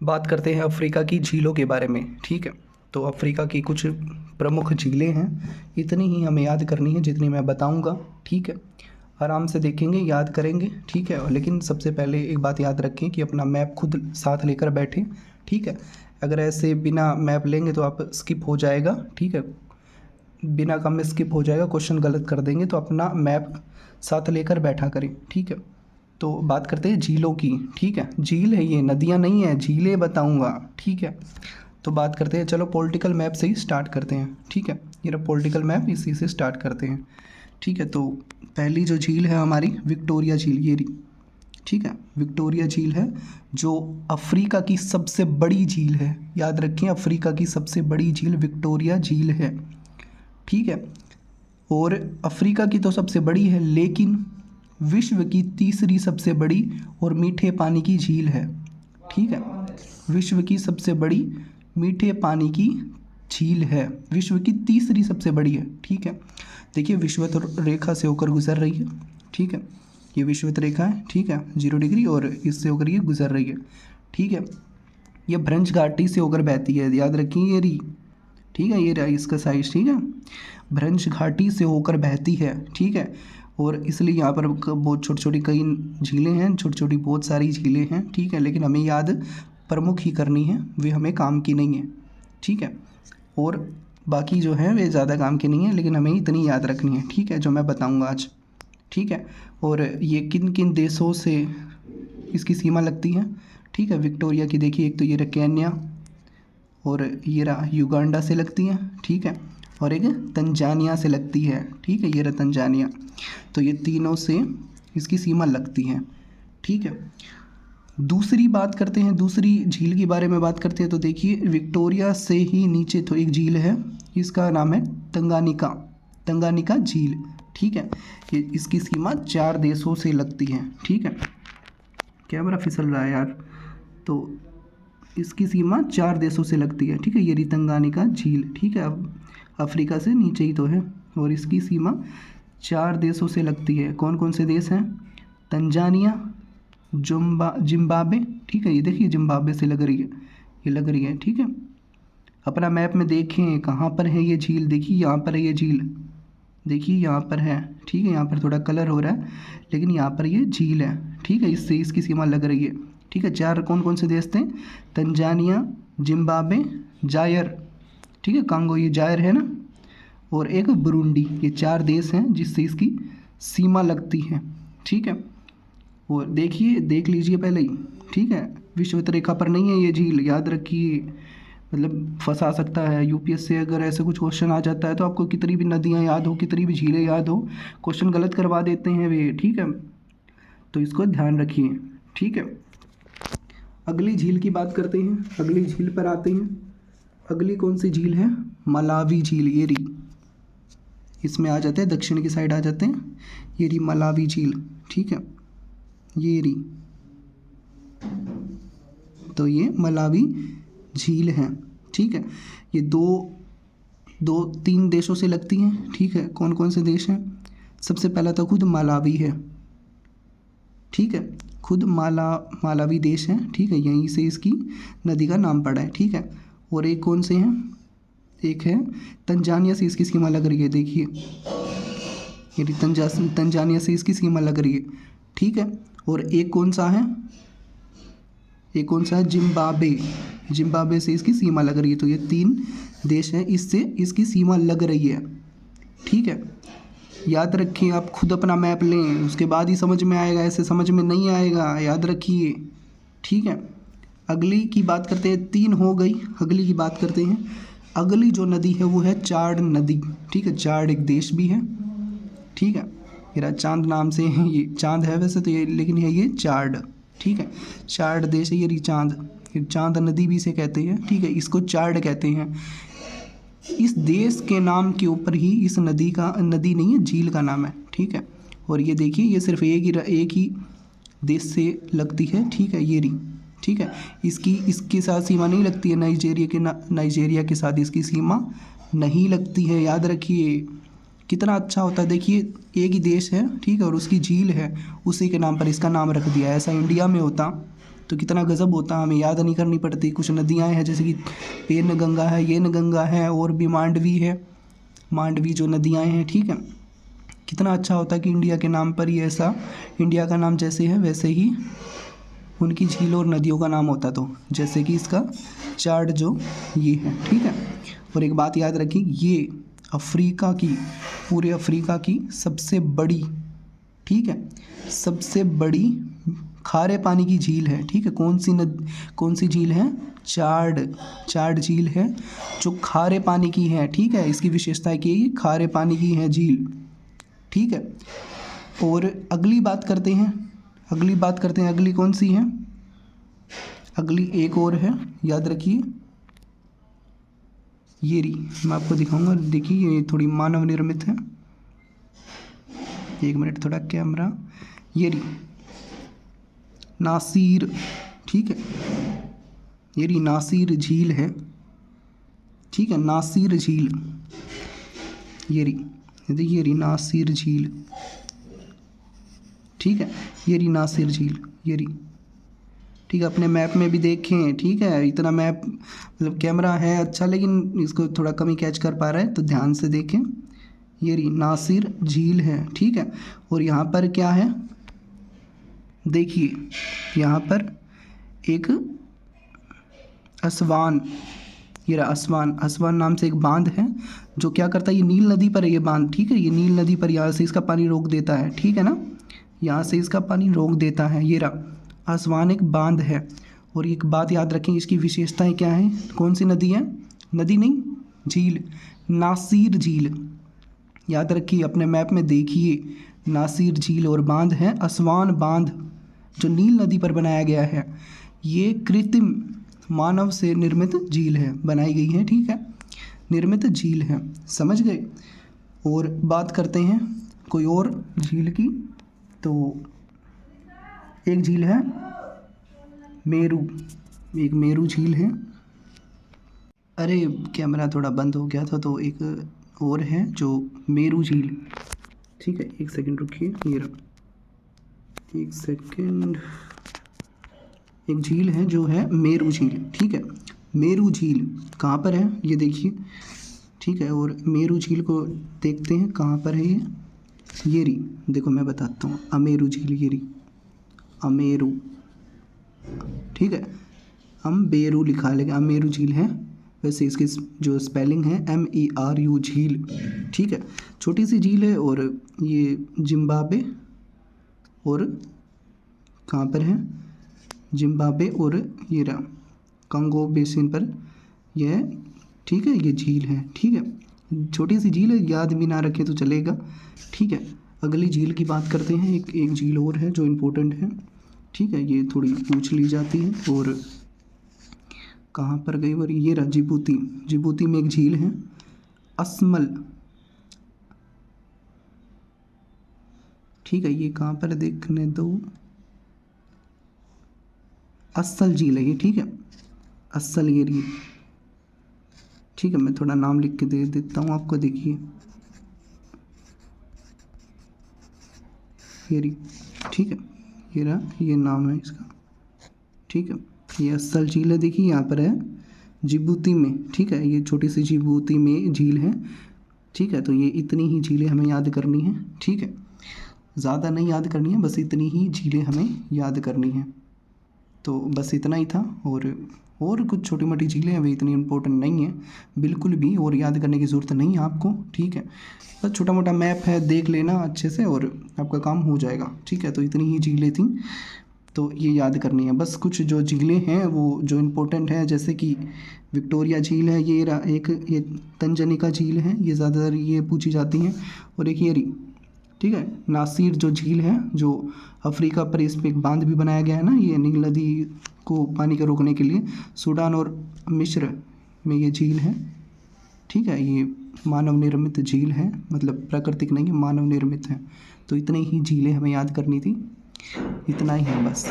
बात करते हैं अफ्रीका की झीलों के बारे में। ठीक है, तो अफ्रीका की कुछ प्रमुख झीलें हैं, इतनी ही हमें याद करनी है जितनी मैं बताऊंगा। ठीक है, आराम से देखेंगे, याद करेंगे। ठीक है, लेकिन सबसे पहले एक बात याद रखें कि अपना मैप खुद साथ लेकर बैठें। ठीक है, अगर ऐसे बिना मैप लेंगे तो आप स्किप हो जाएगा। ठीक है, बिना काम में स्किप हो जाएगा, क्वेश्चन गलत कर देंगे, तो अपना मैप साथ लेकर बैठा करें। ठीक है, तो बात करते हैं झीलों की। ठीक है, झील है ये, नदियाँ नहीं है, झीलें बताऊंगा। ठीक है, तो बात करते हैं, चलो पॉलिटिकल मैप से ही स्टार्ट करते हैं। ठीक है, ये रहा पॉलिटिकल मैप, इसी से स्टार्ट करते हैं। ठीक है, तो पहली जो झील है हमारी विक्टोरिया झील, ये रही। ठीक है, विक्टोरिया झील है जो अफ्रीका की सबसे बड़ी झील है। याद रखें, अफ्रीका की सबसे बड़ी झील विक्टोरिया झील है। ठीक है, और अफ्रीका की तो सबसे बड़ी है, लेकिन विश्व की तीसरी सबसे बड़ी और मीठे पानी की झील है। ठीक है, विश्व की सबसे बड़ी मीठे पानी की झील है, विश्व की तीसरी सबसे बड़ी है। ठीक है, देखिए विषुवत रेखा से होकर गुजर रही है। ठीक है, ये विषुवत रेखा है। ठीक है, 0 डिग्री, और इससे होकर ये गुजर रही है। ठीक है, ये भ्रंश घाटी से होकर बहती है, याद रखिए ये रही। ठीक है, ये रहा इसका साइज। ठीक है, भ्रंश घाटी से होकर बहती है। ठीक है, और इसलिए यहाँ पर बहुत छोटी छोटी कई झीलें हैं, छोटी छोटी बहुत सारी झीलें हैं। ठीक है, लेकिन हमें याद प्रमुख ही करनी है, वे हमें काम की नहीं है। ठीक है, और बाकी जो है वे ज़्यादा काम की नहीं है, लेकिन हमें इतनी याद रखनी है। ठीक है, जो मैं बताऊँगा आज। ठीक है, और ये किन किन देशों से इसकी सीमा लगती है। ठीक है, विक्टोरिया की देखिए, एक तो ये रहा केन्या, और ये रहा युगांडा से लगती है। ठीक है, और एक तंजानिया से लगती है। ठीक है, ये रहा तंजानिया। तो ये तीनों से इसकी सीमा लगती है। ठीक है, दूसरी बात करते हैं, दूसरी झील के बारे में बात करते हैं। तो देखिए विक्टोरिया से ही नीचे तो एक झील है, इसका नाम है तंगानिका, तंगानिका झील। ठीक है, ये इसकी सीमा 4 देशों से लगती है। ठीक है, कैमरा फिसल रहा है यार। तो इसकी सीमा 4 देशों से लगती है। ठीक है, ये तंगानिका झील। ठीक है, अब अफ्रीका से नीचे ही तो है, और इसकी सीमा 4 देशों से लगती है। कौन कौन से देश हैं? Tanzania, Zimbabwe. ठीक है, ये देखिए जिम्बाब्वे से लग रही है, ये लग रही है। ठीक है, अपना मैप में देखें कहाँ पर है ये झील। देखिए यहाँ पर है ये झील, देखिए यहाँ पर है। ठीक है, यहाँ पर थोड़ा कलर हो रहा है, लेकिन यहाँ पर ये झील है। ठीक है, इससे इसकी सीमा लग रही है। ठीक है, 4 कौन कौन से देश थे? Tanzania, Zimbabwe, Zaire. ठीक है, कांगो, ये जायर है ना, और एक बुरुंडी। ये 4 देश हैं जिससे इसकी सीमा लगती है। ठीक है, और देखिए, देख लीजिए पहले ही। ठीक है, विषुवत रेखा पर नहीं है ये झील, याद रखिए, मतलब फंसा सकता है यूपीएस से। अगर ऐसे कुछ क्वेश्चन आ जाता है तो आपको कितनी भी नदियाँ याद हो, कितनी भी झीलें याद हो, क्वेश्चन गलत करवा देते हैं वे। ठीक है, तो इसको ध्यान रखिए। ठीक है, अगली झील की बात करते हैं, अगली झील पर आते हैं। अगली कौन सी झील है? मलावी झील, ये रही। इसमें आ जाते हैं, दक्षिण की साइड आ जाते हैं, ये रही मलावी झील। ठीक है, ये रही, तो ये मलावी झील है। ठीक है, ये दो तीन देशों से लगती हैं। ठीक है, कौन कौन से देश हैं? सबसे पहला तो खुद मलावी है। ठीक है, खुद मालावी देश है। ठीक है, यहीं से इसकी नदी का नाम पड़ा है। ठीक है, और एक कौन से हैं? एक है तंजानिया से इसकी सीमा लग रही है, देखिए ये तंजानिया से इसकी सीमा लग रही है। ठीक है, और एक कौन सा है? एक कौन सा है? जिम्बाब्वे, जिम्बाब्वे से इसकी सीमा लग रही है। तो ये 3 देश हैं, इससे इसकी सीमा लग रही है। ठीक है, याद रखिए, आप खुद अपना मैप लें, उसके बाद ही समझ में आएगा, ऐसे समझ में नहीं आएगा, याद रखिए। ठीक है, अगली की बात करते हैं, 3 हो गई। अगली की बात करते हैं, अगली जो नदी है वो है चाड नदी। ठीक है, चाड एक देश भी है। ठीक है, मेरा चांद नाम से है, ये चांद है वैसे तो ये, लेकिन है ये चाड। ठीक है, चाड देश है ये चांद, चांद नदी भी इसे कहते हैं। ठीक है, इसको चाड कहते हैं। इस देश के नाम के ऊपर ही इस नदी का, नदी नहीं है, झील का नाम है। ठीक है, और ये देखिए, ये सिर्फ एक ही देश से लगती है। ठीक है, ये रही। ठीक है, इसके साथ सीमा नहीं लगती है, नाइजेरिया के साथ इसकी सीमा नहीं लगती है, याद रखिए। कितना अच्छा होता है, देखिए एक ही देश है। ठीक है, और उसकी झील है, उसी के नाम पर इसका नाम रख दिया है। ऐसा इंडिया में होता तो कितना गज़ब होता, हमें याद नहीं करनी पड़ती। कुछ नदियाँ हैं जैसे कि पेन गंगा है, येन गंगा है, और भी मांडवी है, मांडवी जो नदियाँ हैं, ठीक है। कितना अच्छा होता कि इंडिया के नाम पर ही ऐसा, इंडिया का नाम जैसे है वैसे ही उनकी झीलों और नदियों का नाम होता। तो जैसे कि इसका चार्ट जो ये है, ठीक है। और एक बात याद रखिए, ये अफ्रीका की, पूरे अफ्रीका की सबसे बड़ी, ठीक है, सबसे बड़ी खारे पानी की झील है, ठीक है। कौन सी झील है? चार्ड झील है जो खारे पानी की है, ठीक है। इसकी विशेषता है कि ये खारे पानी की है झील, ठीक है। और अगली बात करते हैं, अगली कौन सी है? अगली एक और है, याद रखिए, ये रही, मैं आपको दिखाऊंगा। देखिए ये थोड़ी मानव निर्मित है, एक मिनट थोड़ा कैमरा, ये रही नासिर, ठीक है। ये रही नासिर झील है, ठीक है, नासिर झील, ये रही नासिर झील, ठीक है। ये रही नासिर झील, ये रही, ठीक है। अपने मैप में भी देखें, ठीक है। इतना मैप मतलब कैमरा है अच्छा, लेकिन इसको थोड़ा कम ही कैच कर पा रहा है, तो ध्यान से देखें। ये रही नासिर झील है, ठीक है। और यहाँ पर क्या है? देखिए यहाँ पर एक असवान, ये रहा असवान नाम से एक बांध है जो क्या करता है, ये नील नदी पर है ये बांध, ठीक है। ये नील नदी पर यहाँ से इसका पानी रोक देता है, ठीक है ना, यहाँ से इसका पानी रोक देता है। ये रहा असवान एक बांध है। और एक बात याद रखें, इसकी विशेषताएं क्या हैं? कौन सी नदी है? नदी नहीं, झील, नासिर झील, याद रखिए, अपने मैप में देखिए, नासिर झील और बांध है असवान बांध जो नील नदी पर बनाया गया है। ये कृत्रिम मानव से निर्मित झील है, बनाई गई है, ठीक है, निर्मित झील है, समझ गए। और बात करते हैं कोई और झील की, तो एक झील है मेरू, एक मेरू झील है। अरे कैमरा थोड़ा बंद हो गया था, तो एक और है जो मेरू झील, ठीक है। एक सेकंड रुकिए, ये रहा, एक सेकंड, एक झील है जो है मेरू झील, ठीक है। मेरू झील कहाँ पर है ये देखिए, ठीक है। और मेरू झील को देखते हैं कहाँ पर है ये रही, देखो मैं बताता हूँ, अमेरू झील, ये रही अमेरू, ठीक है। अम्बेरू लिखा लेगा, अमेरू झील है, वैसे इसकी जो स्पेलिंग है MERU झील, ठीक है। छोटी सी झील है और ये जिम्बाब्वे और कहाँ पर है, जिम्बाब्वे और ये रहा कंगो बेसिन पर यह, ठीक है, ये झील है, ठीक है। छोटी सी झील है, याद भी ना रखें तो चलेगा, ठीक है। अगली झील की बात करते हैं, एक झील और है जो इम्पोर्टेंट है, ठीक है। ये थोड़ी पूछ ली जाती है, और कहाँ पर गई, और ये रहा जिबूती में एक झील है असमल, ठीक है। ये कहाँ पर देखने दो, अस्सल झील है ये, ठीक है, अस्सल, ये रही, ठीक है। मैं थोड़ा नाम लिख के दे देता हूँ आपको, देखिए ये रही, ठीक है, ये रहा, ये नाम है इसका, ठीक है। ये अस्सल झील है, देखिए यहाँ पर है जिबूती में, ठीक है। ये छोटी सी जिबूती में झील है, ठीक है। तो ये इतनी ही झीलें हमें याद करनी है, ठीक है, ज़्यादा नहीं याद करनी है, बस इतनी ही झीलें हमें याद करनी है। तो बस इतना ही था, और कुछ छोटी मोटी झीलें हैं वे इतनी इम्पोर्टेंट नहीं है बिल्कुल भी, और याद करने की ज़रूरत नहीं है आपको, ठीक है। बस छोटा मोटा मैप है, देख लेना अच्छे से और आपका काम हो जाएगा, ठीक है। तो इतनी ही झीलें थी, तो ये याद करनी है बस। कुछ जो झीलें हैं वो जो इम्पोर्टेंट है, जैसे कि विक्टोरिया झील है, ये तंजनिका झील है, ये ज़्यादातर ये पूछी जाती हैं। और एक ये रही, ठीक है, नासिर जो झील है, जो अफ्रीका पर, इस पर एक बांध भी बनाया गया है ना, ये नील नदी को पानी को रोकने के लिए, सूडान और मिस्र में ये झील है, ठीक है। ये मानव निर्मित झील है, मतलब प्राकृतिक नहीं है, मानव निर्मित है। तो इतनी ही झीलें हमें याद करनी थी, इतना ही है बस।